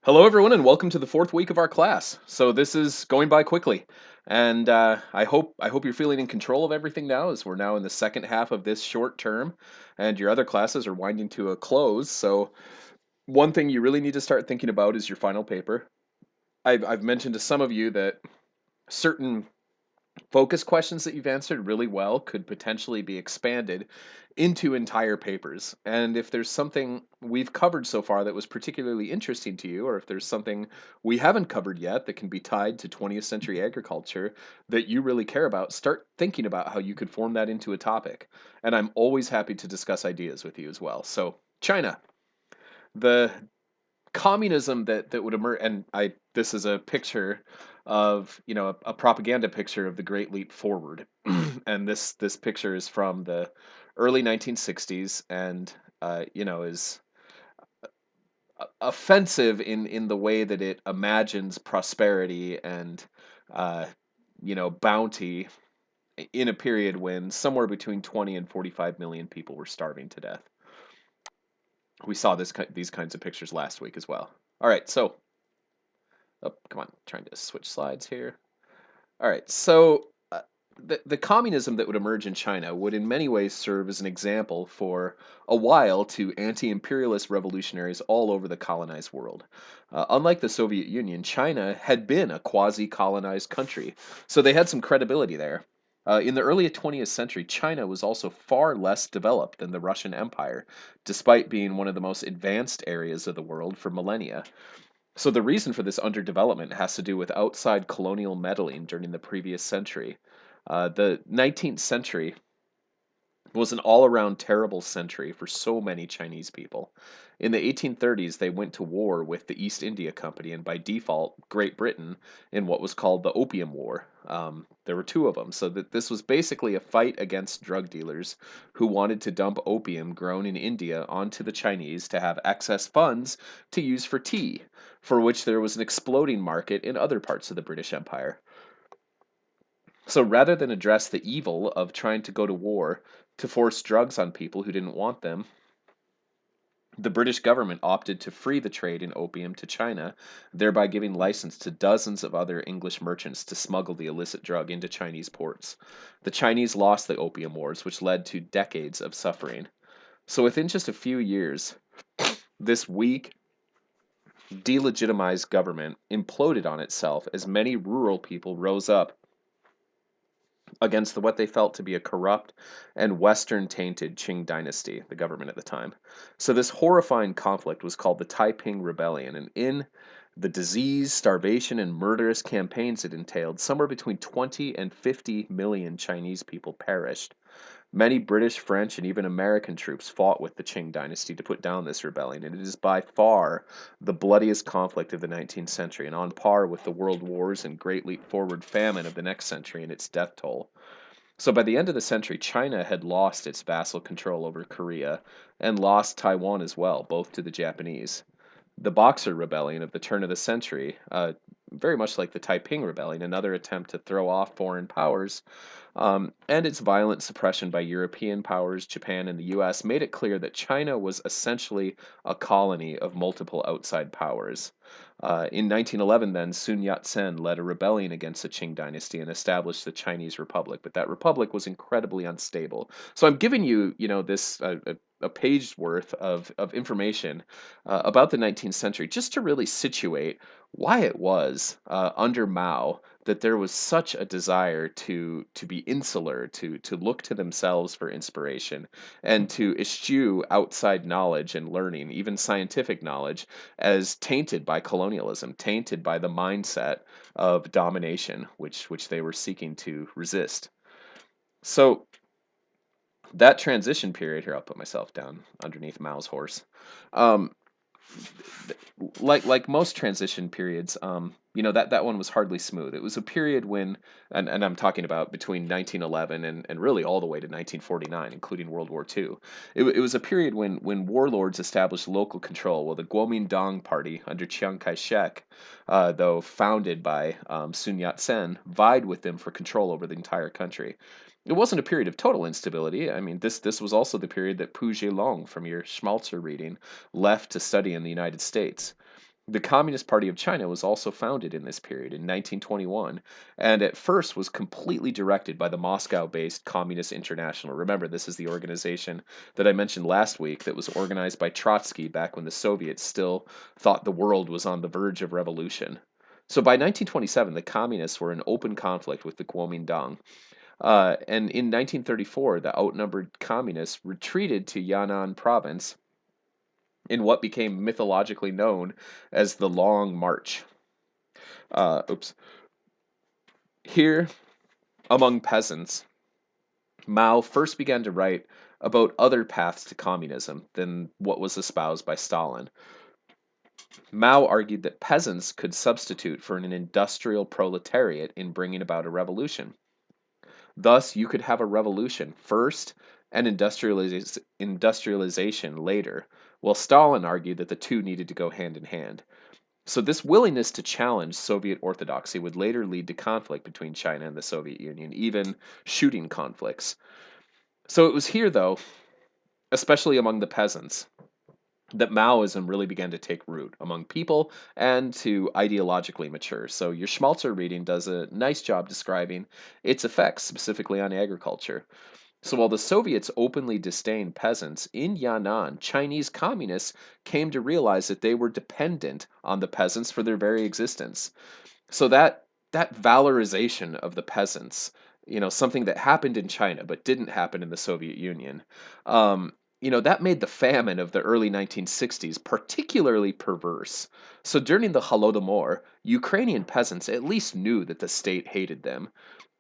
Hello, everyone, and welcome to the fourth week of our class. So this is going by quickly, and I hope you're feeling in control of everything now, as we're now in the second half of this short term, and your other classes are winding to a close. So one thing you really need to start thinking about is your final paper. I've mentioned to some of you that certain focus questions that you've answered really well could potentially be expanded into entire papers. And if there's something we've covered so far that was particularly interesting to you, or if there's something we haven't covered yet that can be tied to 20th century agriculture that you really care about, start thinking about how you could form that into a topic. And I'm always happy to discuss ideas with you as well. So, China, the communism that would emerge, and I this is a picture of a propaganda picture of the Great Leap Forward, and this picture is from the early 1960s, and is offensive in the way that it imagines prosperity and uh, bounty in a period when somewhere between 20 and 45 million people were starving to death. We saw these kinds of pictures last week as well. All right, so oh, come on, trying to switch slides here. All right, so the communism that would emerge in China would in many ways serve as an example for a while to anti-imperialist revolutionaries all over the colonized world. Unlike the Soviet Union, China had been a quasi-colonized country, so they had some credibility there. In the early 20th century, China was also far less developed than the Russian Empire, despite being one of the most advanced areas of the world for millennia. So the reason for this underdevelopment has to do with outside colonial meddling during the previous century. The 19th century was an all-around terrible century for so many Chinese people. In the 1830s, they went to war with the East India Company and by default, Great Britain in what was called the Opium War. There were two of them, so that this was basically a fight against drug dealers who wanted to dump opium grown in India onto the Chinese to have excess funds to use for tea, for which there was an exploding market in other parts of the British Empire. So rather than address the evil of trying to go to war to force drugs on people who didn't want them, the British government opted to free the trade in opium to China, thereby giving license to dozens of other English merchants to smuggle the illicit drug into Chinese ports. The Chinese lost the Opium Wars, which led to decades of suffering. So within just a few years, this weak, delegitimized government imploded on itself as many rural people rose up against what they felt to be a corrupt and Western tainted Qing dynasty, the government at the time. So, this horrifying conflict was called the Taiping Rebellion, and in the disease, starvation, and murderous campaigns it entailed, somewhere between 20 and 50 million Chinese people perished. Many British, French, and even American troops fought with the Qing dynasty to put down this rebellion, and it is by far the bloodiest conflict of the 19th century and on par with the World Wars and Great Leap Forward famine of the next century in its death toll. So by the end of the century, China had lost its vassal control over Korea and lost Taiwan as well, both to the Japanese. The Boxer Rebellion of the turn of the century, very much like the Taiping Rebellion, another attempt to throw off foreign powers, and its violent suppression by European powers, Japan, and the US, made it clear that China was essentially a colony of multiple outside powers. In 1911, then, Sun Yat sen led a rebellion against the Qing dynasty and established the Chinese Republic, but that republic was incredibly unstable. So I'm giving you, this a page's worth of information about the 19th century just to really situate why it was under Mao that there was such a desire to be insular, to look to themselves for inspiration, and to eschew outside knowledge and learning, even scientific knowledge, as tainted by colonialism, tainted by the mindset of domination, which they were seeking to resist. So that transition period here, I'll put myself down underneath Mao's horse. Um, like most transition periods, that one was hardly smooth. It was a period when, and I'm talking about between 1911 and really all the way to 1949, including World War II. It was a period when warlords established local control. Well, the Kuomintang Party under Chiang Kai-shek, though founded by Sun Yat-sen, vied with them for control over the entire country. It wasn't a period of total instability. I mean, this was also the period that Pu Zhelong from your Schmalzer reading left to study in the United States. The Communist Party of China was also founded in this period in 1921, and at first was completely directed by the Moscow-based Communist International. Remember, this is the organization that I mentioned last week that was organized by Trotsky back when the Soviets still thought the world was on the verge of revolution. So by 1927, the communists were in open conflict with the Kuomintang. And in 1934, the outnumbered communists retreated to Yan'an province in what became mythologically known as the Long March. Oops. Here, among peasants, Mao first began to write about other paths to communism than what was espoused by Stalin. Mao argued that peasants could substitute for an industrial proletariat in bringing about a revolution. Thus, you could have a revolution first and industrialization later, while Stalin argued that the two needed to go hand in hand. So, this willingness to challenge Soviet orthodoxy would later lead to conflict between China and the Soviet Union, even shooting conflicts. So, it was here, though, especially among the peasants, that Maoism really began to take root among people and to ideologically mature. So, your Schmalzer reading does a nice job describing its effects, specifically on agriculture. So while the Soviets openly disdained peasants, in Yan'an, Chinese communists came to realize that they were dependent on the peasants for their very existence. So that valorization of the peasants, something that happened in China but didn't happen in the Soviet Union, that made the famine of the early 1960s particularly perverse. So during the Holodomor, Ukrainian peasants at least knew that the state hated them.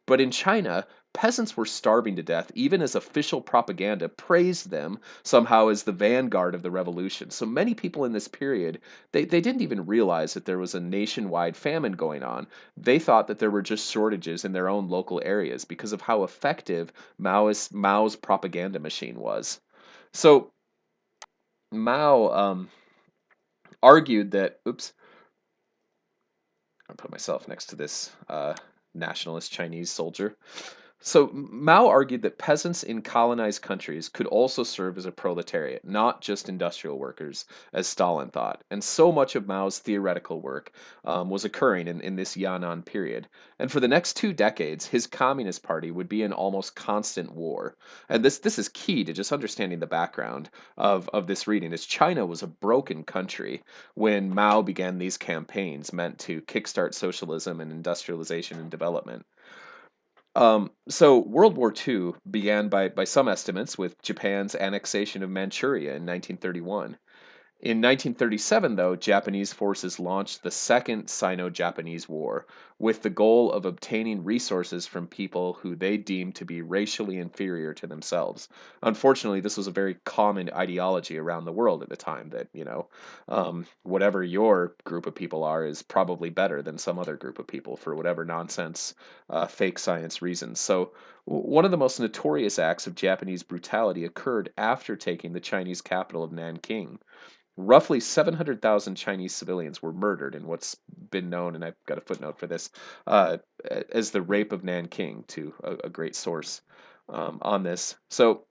But in China, peasants were starving to death, even as official propaganda praised them somehow as the vanguard of the revolution. So many people in this period, they didn't even realize that there was a nationwide famine going on. They thought that there were just shortages in their own local areas because of how effective Mao's propaganda machine was. So Mao argued that, oops, I'll put myself next to this nationalist Chinese soldier. So Mao argued that peasants in colonized countries could also serve as a proletariat, not just industrial workers, as Stalin thought. And so much of Mao's theoretical work was occurring in this Yan'an period. And for the next 2 decades, his Communist Party would be in almost constant war. And this is key to just understanding the background of this reading, is China was a broken country when Mao began these campaigns meant to kickstart socialism and industrialization and development. So World War II began by some estimates with Japan's annexation of Manchuria in 1931. In 1937, though, Japanese forces launched the Second Sino-Japanese War with the goal of obtaining resources from people who they deemed to be racially inferior to themselves. Unfortunately, this was a very common ideology around the world at the time that, whatever your group of people are is probably better than some other group of people for whatever nonsense, fake science reasons. So, one of the most notorious acts of Japanese brutality occurred after taking the Chinese capital of Nanking. Roughly 700,000 Chinese civilians were murdered in what's been known, and I've got a footnote for this, uh, as the Rape of Nanking, to a great source on this. So,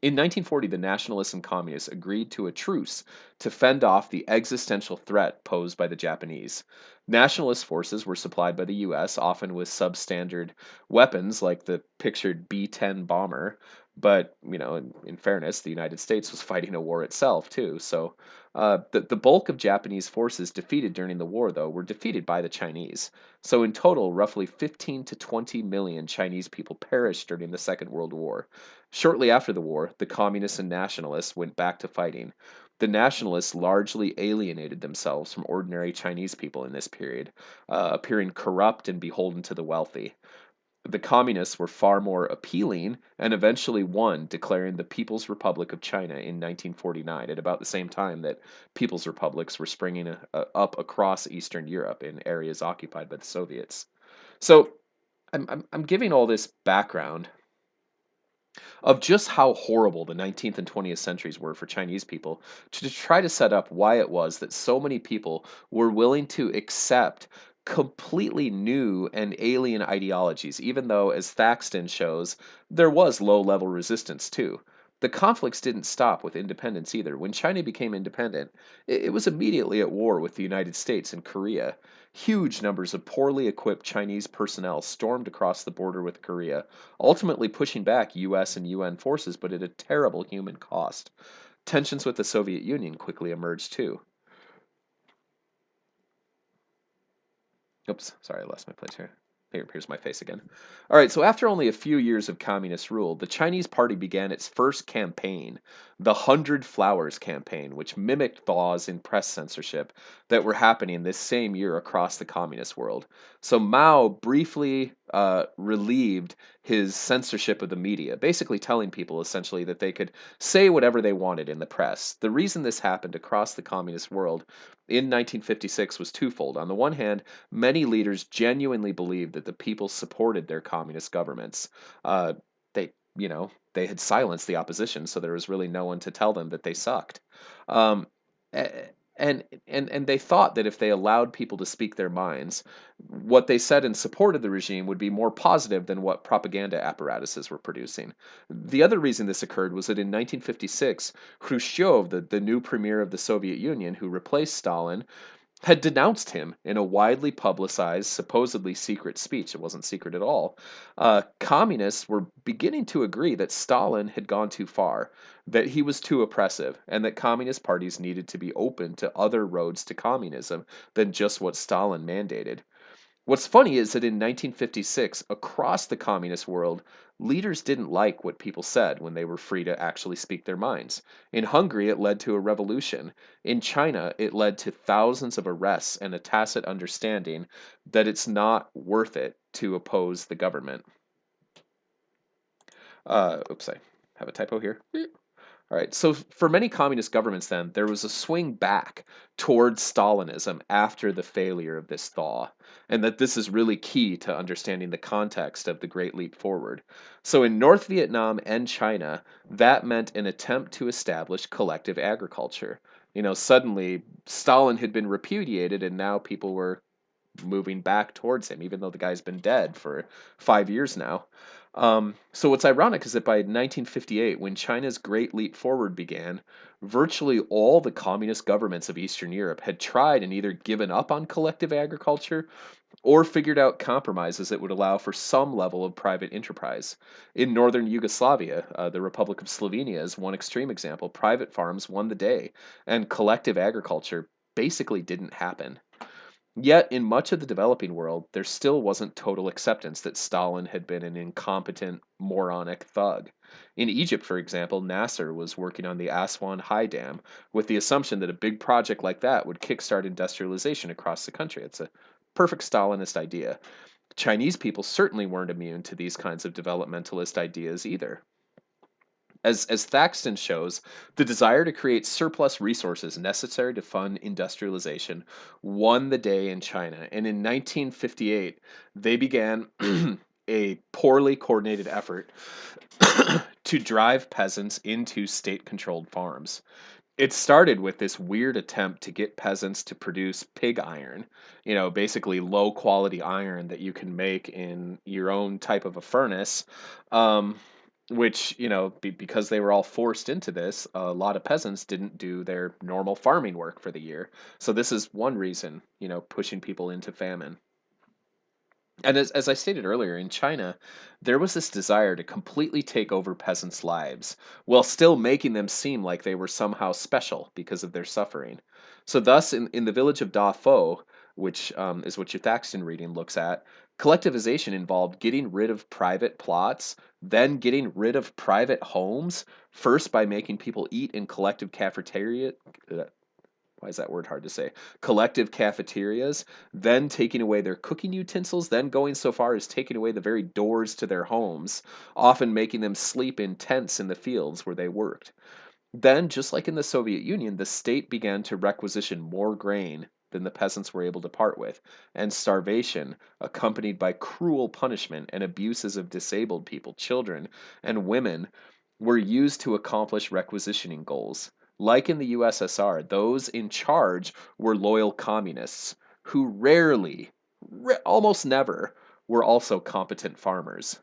in 1940, the nationalists and communists agreed to a truce to fend off the existential threat posed by the Japanese. Nationalist forces were supplied by the US, often with substandard weapons like the pictured B 10 bomber. But, in fairness, the United States was fighting a war itself, too. So, the bulk of Japanese forces defeated during the war, though, were defeated by the Chinese. So, in total, roughly 15 to 20 million Chinese people perished during the Second World War. Shortly after the war, the communists and nationalists went back to fighting. The nationalists largely alienated themselves from ordinary Chinese people in this period, appearing corrupt and beholden to the wealthy. The communists were far more appealing and eventually won, declaring the People's Republic of China in 1949, at about the same time that People's Republics were springing up across Eastern Europe in areas occupied by the Soviets. So I'm giving all this background of just how horrible the 19th and 20th centuries were for Chinese people to try to set up why it was that so many people were willing to accept completely new and alien ideologies, even though, as Thaxton shows, there was low level resistance too. The conflicts didn't stop with independence either. When China became independent, it was immediately at war with the United States and Korea. Huge numbers of poorly equipped Chinese personnel stormed across the border with Korea, ultimately pushing back US and UN forces, but at a terrible human cost. Tensions with the Soviet Union quickly emerged too. Oops, sorry, I lost my place here. Here's my face again. All right, so after only a few years of communist rule, the Chinese party began its first campaign, the Hundred Flowers campaign, which mimicked laws in press censorship that were happening this same year across the communist world. So Mao briefly relieved his censorship of the media, basically telling people essentially that they could say whatever they wanted in the press. The reason this happened across the communist world in 1956 was twofold. On the one hand, many leaders genuinely believed that the people supported their communist governments. They had silenced the opposition, so there was really no one to tell them that they sucked. Um, a- and they thought that if they allowed people to speak their minds, what they said in support of the regime would be more positive than what propaganda apparatuses were producing. The other reason this occurred was that in 1956, Khrushchev, the new premier of the Soviet Union who replaced Stalin, had denounced him in a widely publicized, supposedly secret speech. It wasn't secret at all. Communists were beginning to agree that Stalin had gone too far, that he was too oppressive, and that communist parties needed to be open to other roads to communism than just what Stalin mandated. What's funny is that in 1956, across the communist world, leaders didn't like what people said when they were free to actually speak their minds. In Hungary, it led to a revolution. In China, it led to thousands of arrests and a tacit understanding that it's not worth it to oppose the government. Oops, I have a typo here. All right. So for many communist governments, then, there was a swing back towards Stalinism after the failure of this thaw, and that this is really key to understanding the context of the Great Leap Forward. So in North Vietnam and China, that meant an attempt to establish collective agriculture. Suddenly Stalin had been repudiated, and now people were moving back towards him, even though the guy's been dead for 5 years now. So what's ironic is that by 1958, when China's Great Leap Forward began, virtually all the communist governments of Eastern Europe had tried and either given up on collective agriculture or figured out compromises that would allow for some level of private enterprise. In northern Yugoslavia, the Republic of Slovenia is one extreme example. Private farms won the day, and collective agriculture basically didn't happen. Yet, in much of the developing world, there still wasn't total acceptance that Stalin had been an incompetent, moronic thug. In Egypt, for example, Nasser was working on the Aswan High Dam with the assumption that a big project like that would kickstart industrialization across the country. It's a perfect Stalinist idea. Chinese people certainly weren't immune to these kinds of developmentalist ideas either. As Thaxton shows, the desire to create surplus resources necessary to fund industrialization won the day in China. And in 1958, they began a poorly coordinated effort to drive peasants into state controlled farms. It started with this weird attempt to get peasants to produce pig iron, basically low quality iron that you can make in your own type of a furnace. Um, which, because they were all forced into this, a lot of peasants didn't do their normal farming work for the year. So this is one reason, pushing people into famine. And as I stated earlier, in China, there was this desire to completely take over peasants' lives while still making them seem like they were somehow special because of their suffering. So, thus, in the village of Da Fo, which is what your Thaxton reading looks at, collectivization involved getting rid of private plots, then getting rid of private homes, first by making people eat in collective cafeteria, why is that word hard to say? Collective cafeterias, then taking away their cooking utensils, then going so far as taking away the very doors to their homes, often making them sleep in tents in the fields where they worked. Then, just like in the Soviet Union, the state began to requisition more grain than the peasants were able to part with, and starvation, accompanied by cruel punishment and abuses of disabled people, children, and women, were used to accomplish requisitioning goals. Like in the USSR, those in charge were loyal communists who rarely, almost never, were also competent farmers.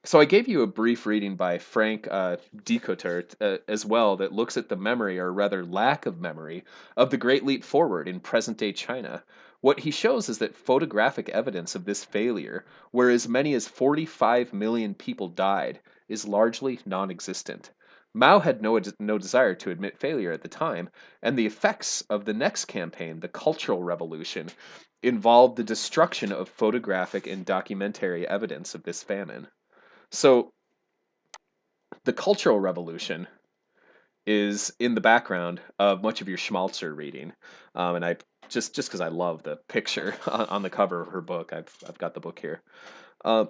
So I gave you a brief reading by Frank Dicotter as well that looks at the memory, or rather lack of memory, of the Great Leap Forward in present-day China. What he shows is that photographic evidence of this failure, where as many as 45 million people died, is largely non-existent. Mao had no desire to admit failure at the time, and the effects of the next campaign, the Cultural Revolution, involved the destruction of photographic and documentary evidence of this famine. So the Cultural Revolution is in the background of much of your Schmalzer reading, and I just because I love the picture on the cover of her book, I've got the book here. Uh,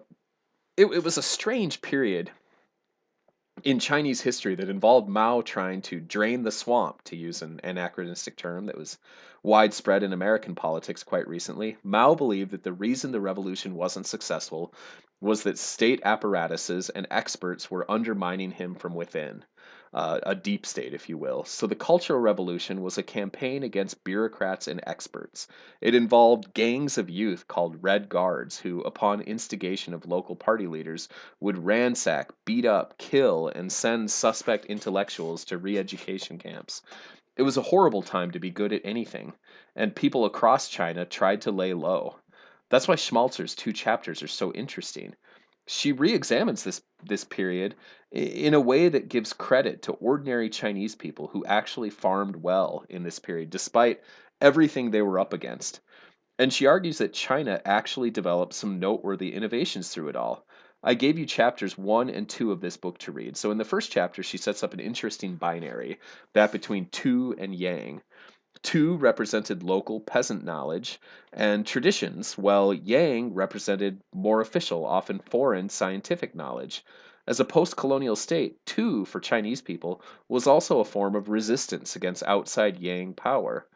it was a strange period in Chinese history that involved Mao trying to drain the swamp, to use an anachronistic term that was widespread in American politics quite recently. Mao believed that the reason the revolution wasn't successful was that state apparatuses and experts were undermining him from within. A deep state, if you will. So the Cultural Revolution was a campaign against bureaucrats and experts. It involved gangs of youth called Red Guards, who, upon instigation of local party leaders, would ransack, beat up, kill, and send suspect intellectuals to re education camps. It was a horrible time to be good at anything, and people across China tried to lay low. That's why Schmalzer's two chapters are so interesting. She re-examines this period in a way that gives credit to ordinary Chinese people who actually farmed well in this period, despite everything they were up against. And she argues that China actually developed some noteworthy innovations through it all. I gave you chapters 1 and 2 of this book to read. So, in the first chapter, she sets up an interesting binary, that between Tu and Yang. Tu represented local peasant knowledge and traditions, while Yang represented more official, often foreign scientific knowledge. As a post colonial state, Tu, for Chinese people, was also a form of resistance against outside Yang power.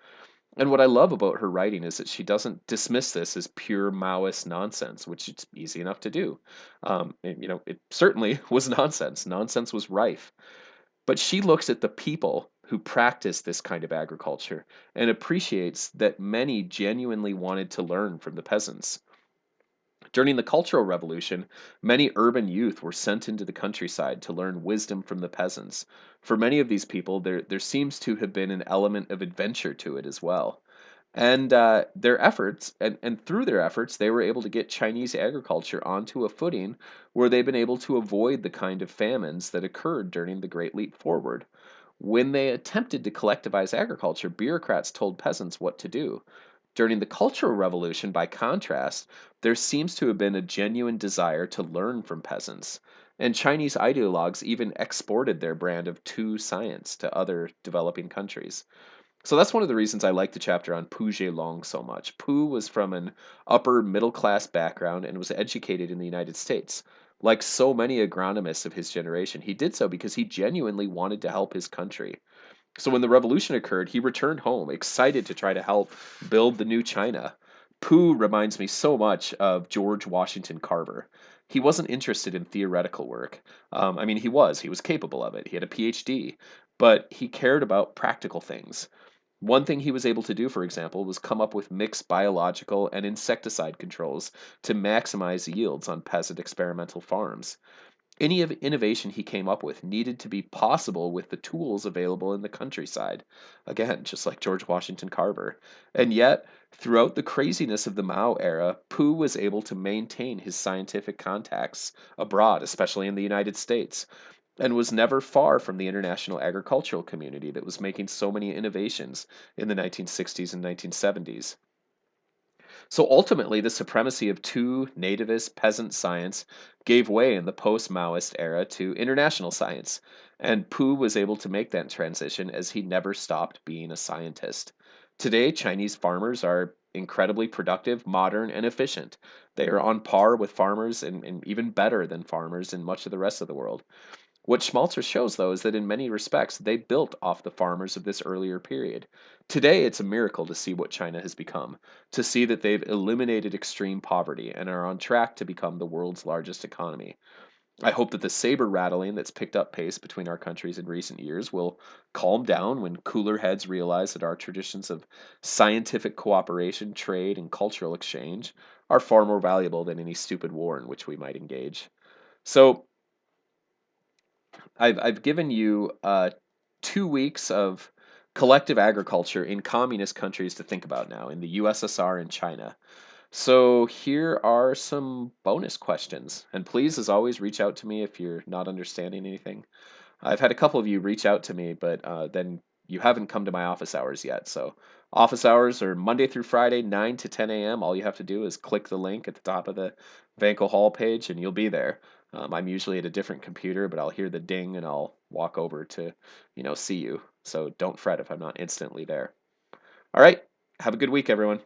And what I love about her writing is that she doesn't dismiss this as pure Maoist nonsense, which it's easy enough to do. It certainly was nonsense. Nonsense was rife. But she looks at the people who practice this kind of agriculture and appreciates that many genuinely wanted to learn from the peasants. During the Cultural Revolution, many urban youth were sent into the countryside to learn wisdom from the peasants. For many of these people, there seems to have been an element of adventure to it as well. And and through their efforts, they were able to get Chinese agriculture onto a footing where they've been able to avoid the kind of famines that occurred during the Great Leap Forward. When they attempted to collectivize agriculture, bureaucrats told peasants what to do. During the Cultural Revolution, by contrast, there seems to have been a genuine desire to learn from peasants. And Chinese ideologues even exported their brand of two science to other developing countries. So that's one of the reasons I like the chapter on Pu Zhelong so much. Pu was from an upper middle class background and was educated in the United States. Like so many agronomists of his generation, he did so because he genuinely wanted to help his country. So when the revolution occurred, he returned home, excited to try to help build the new China. Pu reminds me so much of George Washington Carver. He wasn't interested in theoretical work. He was capable of it. He had a PhD, but he cared about practical things. One thing he was able to do, for example, was come up with mixed biological and insecticide controls to maximize yields on peasant experimental farms. Any of innovation he came up with needed to be possible with the tools available in the countryside. Again, just like George Washington Carver. And yet, throughout the craziness of the Mao era, Pu was able to maintain his scientific contacts abroad, especially in the United States, and was never far from the international agricultural community that was making so many innovations in the 1960s and 1970s. So ultimately, the supremacy of two nativist peasant science gave way in the post Maoist era to international science, and Pu was able to make that transition as he never stopped being a scientist. Today, Chinese farmers are incredibly productive, modern, and efficient. They are on par with farmers and even better than farmers in much of the rest of the world. What Schmalzer shows, though, is that in many respects they built off the farmers of this earlier period. Today, it's a miracle to see what China has become, to see that they've eliminated extreme poverty and are on track to become the world's largest economy. I hope that the saber rattling that's picked up pace between our countries in recent years will calm down when cooler heads realize that our traditions of scientific cooperation, trade, and cultural exchange are far more valuable than any stupid war in which we might engage. So I've given you 2 weeks of collective agriculture in communist countries to think about now in the USSR and China. So here are some bonus questions. And please, as always, reach out to me if you're not understanding anything. I've had a couple of you reach out to me, but then you haven't come to my office hours yet. So office hours are Monday through Friday, 9 to 10 a.m. All you have to do is click the link at the top of the Vanco Hall page and you'll be there. I'm usually at a different computer, but I'll hear the ding and I'll walk over to, see you. So don't fret if I'm not instantly there. All right. Have a good week, everyone.